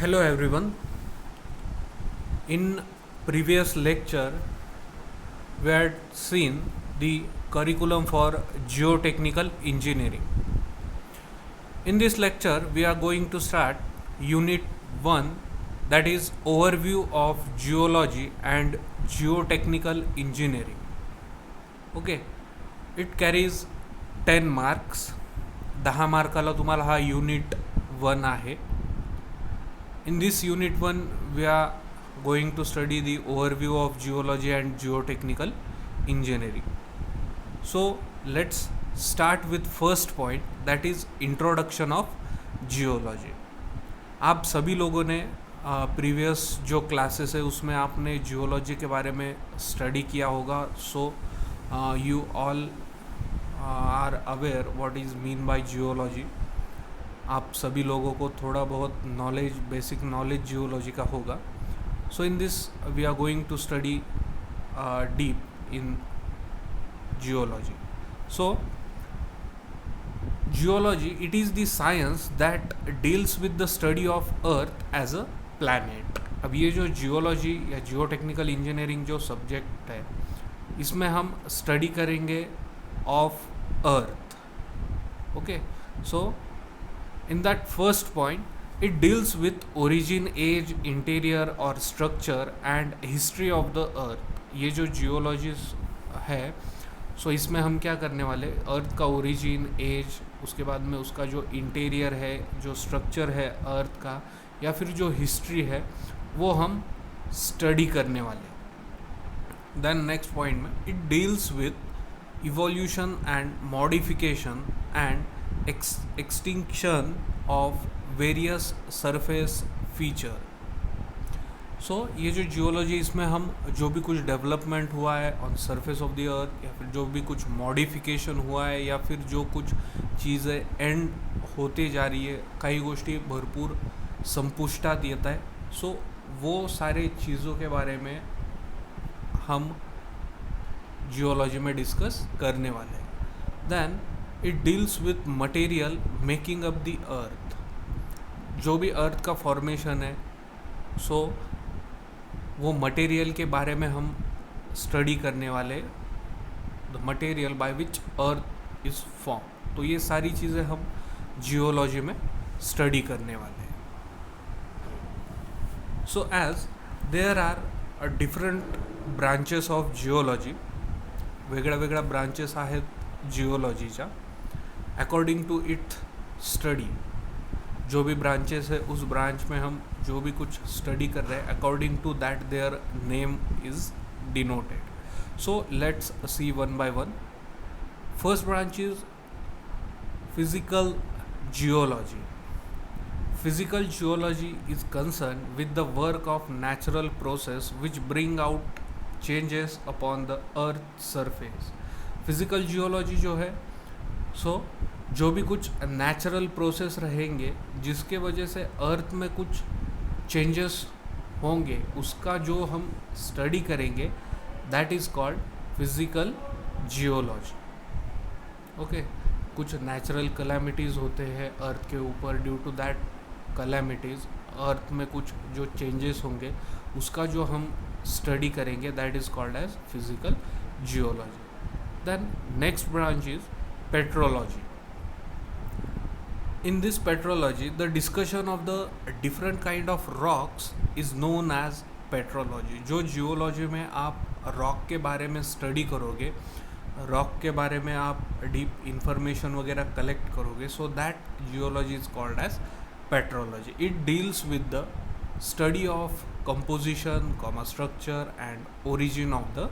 Hello everyone. In previous lecture, we had seen the curriculum for geotechnical engineering. In this lecture, we are going to start Unit 1, that is overview of geology and geotechnical engineering. Okay, it carries 10 marks. 10 मार्काला तुम्हाला हा unit 1 आहे. In this unit 1, we are going to study the overview of geology and geotechnical engineering. So let's start with first point, that is introduction of geology. आप सभी लोगों ने previous जो classes है उसमें आपने जियोलॉजी के बारे में स्टडी किया होगा. So you all are aware what is mean by geology. आप सभी लोगों को थोड़ा बहुत नॉलेज, बेसिक नॉलेज जियोलॉजी का होगा. So in this we are going to study deep in geology. So geology, it is the science that deals with the study of Earth as a planet. अब ये जो geology या geotechnical engineering जो subject है, इसमें हम study करेंगे of earth. Okay, so in that first point it deals with origin, age, interior or structure and history of the earth. ये जो जियोलॉजीज है, सो इसमें हम क्या करने वाले, अर्थ का ओरिजिन, एज, उसके बाद में उसका जो इंटीरियर है, जो स्ट्रक्चर है अर्थ का, या फिर जो हिस्ट्री है, वो हम स्टडी करने वाले. देन नेक्स्ट पॉइंट में it deals with evolution and modification and extinction of various surface feature. So ये जो जियोलॉजी, इसमें हम जो भी कुछ डेवलपमेंट हुआ है on surface of the earth, या फिर जो भी कुछ मॉडिफिकेशन हुआ है, या फिर जो कुछ चीज़ें एंड होते जा रही है, काही गोष्टी भरपूर संपुष्टात येत आहे. सो वो सारे चीज़ों के बारे में हम जियोलॉजी में डिस्कस करने वाले हैं. Then it deals with material making up the earth. जो भी अर्थ का फॉर्मेशन है, सो वो मटेरियल के बारे में हम स्टडी करने वाले, the material by which earth is form. तो ये सारी चीज़ें हम जियोलॉजी में स्टडी करने वाले हैं. So as there are different branches of geology, वेगळ्या वेगळ्या ब्रांचेस आहेत जियोलॉजीच्या. अकॉर्डिंग टू इट स्टडी, जो भी ब्रांचेस है उस ब्रांच में हम जो भी कुछ स्टडी कर रहे हैं, according to that their name is denoted. So let's see one by one. First branch is physical geology. Physical geology is concern with the work of natural process which bring out changes upon the earth surface. Physical geology जो है, सो जो भी कुछ natural process रहेंगे जिसके वजह से अर्थ में कुछ चेंजेस होंगे, उसका जो हम स्टडी करेंगे, that is called physical geology. Okay, कुछ नेचुरल कैलामिटीज़ होते हैं अर्थ के ऊपर, ड्यू टू दैट कैलामिटीज़ अर्थ में कुछ जो चेंजेस होंगे, उसका जो हम स्टडी करेंगे, that is called as physical geology. Then next branch is petrology. In this petrology, the discussion of the different kind of rocks is known as petrology. जो geology में आप रॉक के बारे में स्टडी करोगे, रॉक के बारे में आप डीप इंफॉर्मेशन वगैरह कलेक्ट करोगे, so that geology is called as petrology. It deals with the study of composition, structure and origin of the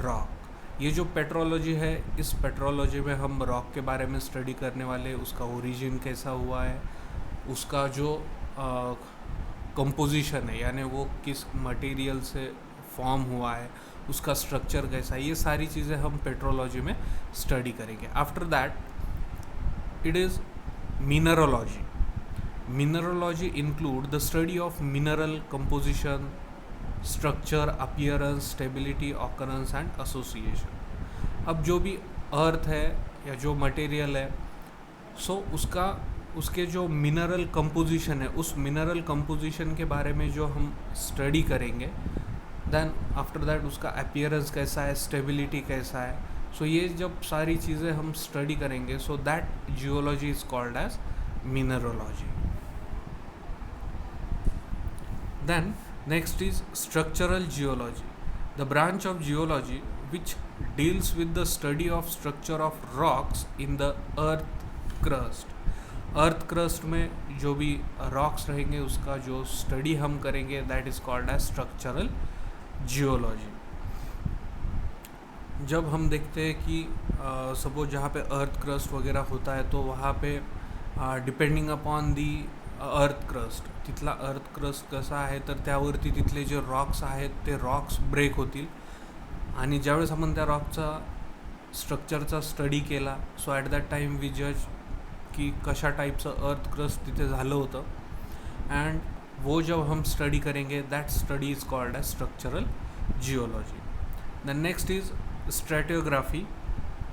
rock. ये जो पेट्रोलॉजी है, इस पेट्रोलॉजी में हम रॉक के बारे में स्टडी करने वाले, उसका ओरिजिन कैसा हुआ है, उसका जो कंपोजिशन है, यानी वो किस मटेरियल से फॉर्म हुआ है, उसका स्ट्रक्चर कैसा है, ये सारी चीज़ें हम पेट्रोलॉजी में स्टडी करेंगे. After that it is mineralogy. Mineralogy include the study of mineral composition, structure, appearance, stability, occurrence and association. अब जो भी अर्थ है या जो मटेरियल है, सो उसका उसके जो मिनरल कंपोजिशन है, उस मिनरल कंपोजिशन के बारे में जो हम स्टडी करेंगे, देन आफ्टर दैट उसका अपीयरेंस कैसा है, स्टेबिलिटी कैसा है, सो ये जब सारी चीज़ें हम स्टडी करेंगे, so that geology is called as mineralogy. Then next is structural geology, the branch of geology which deals with the study of structure of rocks in the earth crust. Earth crust में जो भी rocks रहेंगे उसका जो study हम करेंगे that is called as structural geology. जब हम देखते हैं कि सपोज जहाँ पे अर्थ क्रस्ट वगैरह होता है तो वहाँ पे depending upon the earth crust, तिथला अर्थ क्रस्ट कसा आहे तर त्यावरती तिथले जे रॉक्स आहेत ते रॉक्स ब्रेक होतील. आणि ज्यावेळेस आपण त्या रॉकचा स्ट्रक्चरचा स्टडी केला, so at that time we जज की कशा टाईपचं अर्थ क्रस्ट तिथे झालं होतं. अँड वो जब हम स्टडी करेंगे that study is called as structural geology. The next is stratigraphy.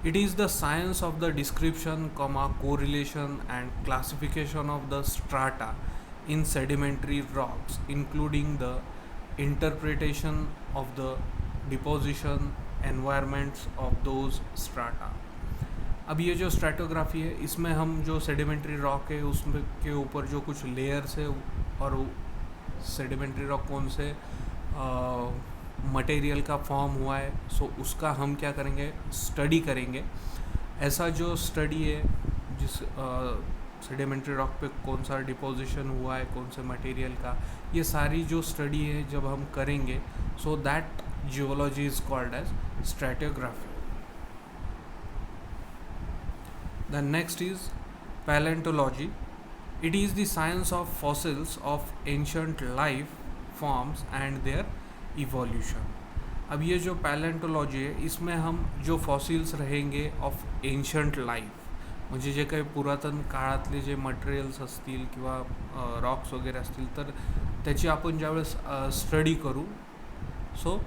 It is the science of the description, correlation and classification of the strata in sedimentary rocks, including the interpretation of the deposition environments of those strata. अब ये जो स्ट्रैटोग्राफी है इसमें हम जो sedimentary rock है उसमें के ऊपर जो कुछ लेयर्स है और सेडिमेंट्री रॉक कौन से मटेरियल का फॉर्म हुआ है, सो उसका हम क्या करेंगे, स्टडी करेंगे. ऐसा जो स्टडी है जिस सेडिमेंट्री रॉक पे कौन सा डिपोजिशन हुआ है कौन से मटेरियल का, ये सारी जो स्टडी है जब हम करेंगे, so that geology is called as stratigraphy. The next is palaeontology. It is the science of fossils of ancient life forms and their evolution. अब ये जो पैलेंटोलॉजी है इसमें हम जो फॉसिल्स रहेंगे ऑफ एन्शंट लाईफ, म्हणजे जे काही पुरातन काळातले जे मटेरियल्स असतील किंवा रॉक्स वगैरे असतील तर त्याची आपण ज्यावेळेस स्टडी करू, so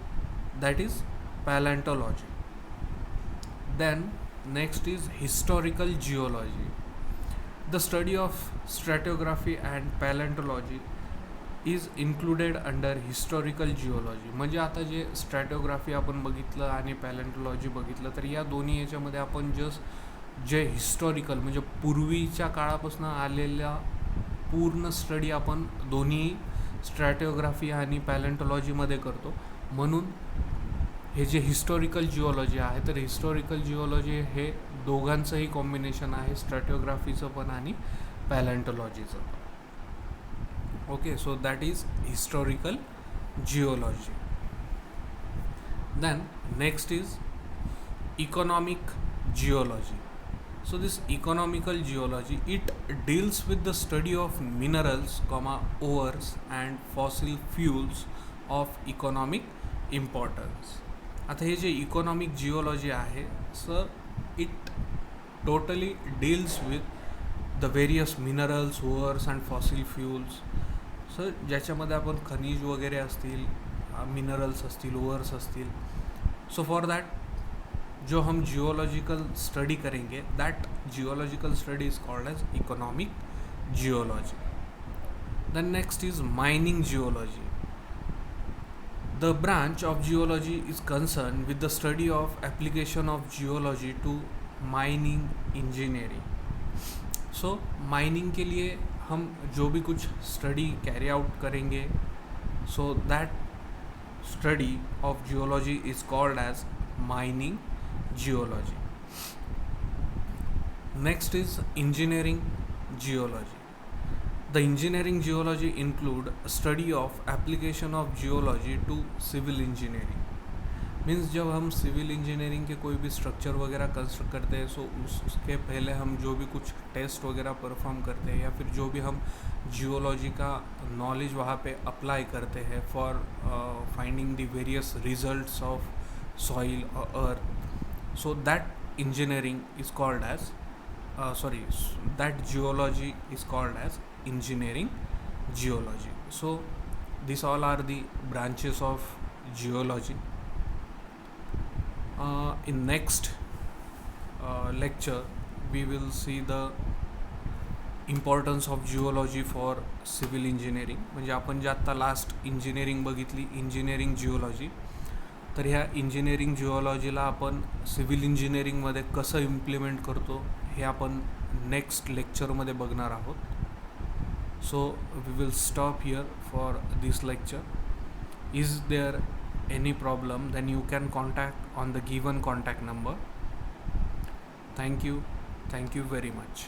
that is palaeontology. Then next is historical geology. The study of stratigraphy and palaeontology is included under historical geology. म्हणजे आता जे स्ट्रॅटोग्राफी आपण बघितलं आणि पॅलेंटोलॉजी बघितलं तर या दोन्ही याच्यामध्ये आपण जे हिस्टॉरिकल म्हणजे पूर्वीच्या काळापासून आलेल्या पूर्ण स्टडी आपण दोन्ही स्ट्रॅटोग्राफी आणि पॅलेंटोलॉजीमध्ये करतो. म्हणून हे जे हिस्टॉरिकल जिओलॉजी आहे तर हिस्टॉरिकल जिओलॉजी हे दोघांचंही कॉम्बिनेशन आहे, स्ट्रॅटोग्राफीचं पण आणि पॅलेंटोलॉजीचं पण. Okay, so that is historical geology. Then next is economic geology. So this economical geology, it deals with the study of minerals, ores and fossil fuels of economic importance. आता हे जे economic geology आहे sir, it totally deals with the various minerals, ores and fossil fuels. Sir ज्याच्यामध्ये आपण खनिज वगैरे असतील, minerals असतील, ओअर्स असतील. सो फॉर दॅट जो हम जियोलॉजिकल स्टडी करेंगे that geological study is called as economic geology. Then next is mining geology. The branch of geology is concern with the study of application of geology to mining engineering. So mining के लिए हम जो भी कुछ study carry out करेंगे, so that study of geology is called as mining geology. Next is engineering geology. The engineering geology include study of application of geology to civil engineering. Means जब हम civil engineering के कोई भी structure वगैरह construct करते हैं, सो उसके पहले हम जो भी कुछ टेस्ट वगैरह परफॉर्म करते हैं या फिर जो भी हम जियोलॉजी का नॉलेज वहाँ पे अप्लाई करते हैं for finding the various results of soil और earth, so that engineering is called as that geology is called as engineering geology. So these all are the branches of geology. In next lecture we will see the importance of geology for civil engineering. म्हणजे आपण जे आत्ता last engineering बघितली, engineering geology, तर ह्या engineering जिओलॉजीला आपण civil इंजिनिअरिंगमध्ये कसं implement करतो हे आपण नेक्स्ट लेक्चरमध्ये बघणार आहोत. So we will stop here for this lecture. Is there any problem, then you can contact on the given contact number. Thank you very much.